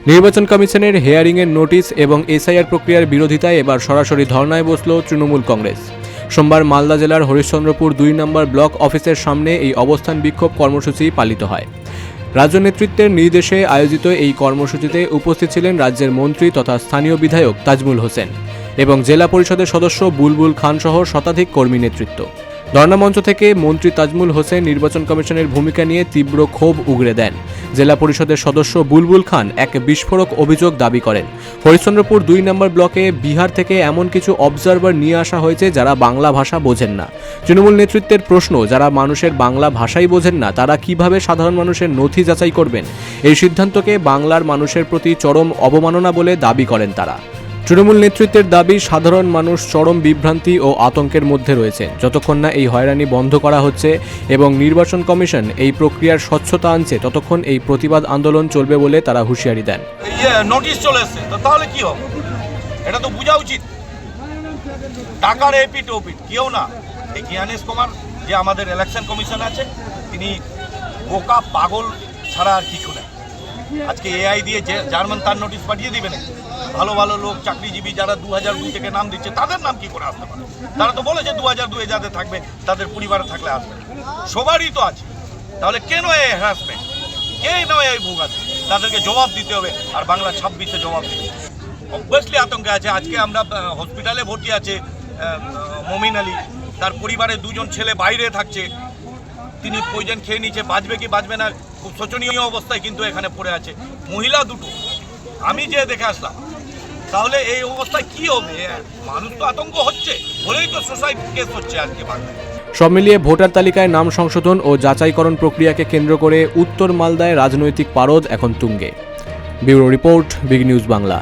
নির্বাচন কমিশনের হেয়ারিংয়ের নোটিশ এবং এসআইআর প্রক্রিয়ার বিরোধিতায় এবার সরাসরি ধর্নায় বসল তৃণমূল কংগ্রেস। সোমবার মালদা জেলার হরিশ্চন্দ্রপুর 2 নম্বর ব্লক অফিসের সামনে এই অবস্থান বিক্ষোভ কর্মসূচি পালিত হয়। রাজ্য নেতৃত্বের নির্দেশে আয়োজিত এই কর্মসূচিতে উপস্থিত ছিলেন রাজ্যের মন্ত্রী তথা স্থানীয় বিধায়ক তাজমুল হোসেন এবং জেলা পরিষদের সদস্য বুলবুল খান সহ শতাধিক কর্মী নেতৃত্ব। ধর্নামঞ্চ থেকে মন্ত্রী তাজমুল হোসেন নির্বাচন কমিশনের ভূমিকা নিয়ে তীব্র ক্ষোভ উগরে দেন। জেলা পরিষদের সদস্য বুলবুল খান এক বিস্ফোরক অভিযোগ দাবি করেন, হরিশ্চন্দ্রপুর 2 নম্বর ব্লকে বিহার থেকে এমন কিছু অবজারভার নিয়ে আসা হয়েছে যারা বাংলা ভাষা বোঝেন না। তৃণমূল নেতৃত্বের প্রশ্ন, যারা মানুষের বাংলা ভাষাই বোঝেন না তারা কিভাবে সাধারণ মানুষের নথি যাচাই করবেন? এই সিদ্ধান্তকে বাংলার মানুষের প্রতি চরম অবমাননা বলে দাবি করেন তারা। তৃণমূল নেতৃত্বের দাবি, সাধারণ মানুষ চরম বিভ্রান্তি ও আতঙ্কের মধ্যে রয়েছে। যতক্ষণ না এই হয়রানি বন্ধ করা হচ্ছে এবং নির্বাচন কমিশন এই প্রক্রিয়ার স্বচ্ছতা আনছে ততক্ষণ এই প্রতিবাদ আন্দোলন চলবে বলে তারা হুঁশিয়ারি দেন। নোটিশ চলে এসছে, তাহলে কি হবে? এটা তো বোঝা উচিত। টাকার এপিট ওপিট কেউ না। এই জ্ঞানেশ কুমার যে আমাদের ইলেকশন কমিশন আছে, তিনি বোকা পাগল ছাড়া আর কিছু নেই। আজকে এআই দিয়ে যে জার্মান তার নোটিশ পাঠিয়ে দিবেন। ভালো ভালো লোক চাকরিজীবী যারা 2002 থেকে নাম দিচ্ছে, তাদের নাম কি করে আসতে পারে? তারা তো বলেছে 2002 যাদের থাকবে তাদের পরিবারে থাকলে আসবে। সবারই তো আছে, তাহলে কেন এই হ্যারাসমেন্ট? কে নয় এই ভোগ আছে? তাদেরকে জবাব দিতে হবে, আর বাংলা 26-এ জবাব দিতে হবে। অবভিয়াসলি আতঙ্কে আছে। আজকে আমরা হসপিটালে ভর্তি আছে মমিন আলী, তার পরিবারে 2 জন ছেলে বাইরে থাকছে। তিনি পয়জন খেয়ে নিচ্ছে, বাঁচবে কি বাঁচবে না খুব শোচনীয় অবস্থায় কিন্তু এখানে পড়ে আছে। মহিলা 2টো আমি যে দেখে আসলাম। তাহলে এই অবস্থায় কি হবে? মানুষ তো আতঙ্ক হচ্ছে বলেই তো সুসাইড কেস হচ্ছে আজকে বাংলায়। সব মিলিয়ে ভোটার তালিকায় নাম সংশোধন ও যাচাইকরণ প্রক্রিয়াকে কেন্দ্র করে উত্তর মালদায় রাজনৈতিক পারদ এখন তুঙ্গে। Bureau report, big news Bangla.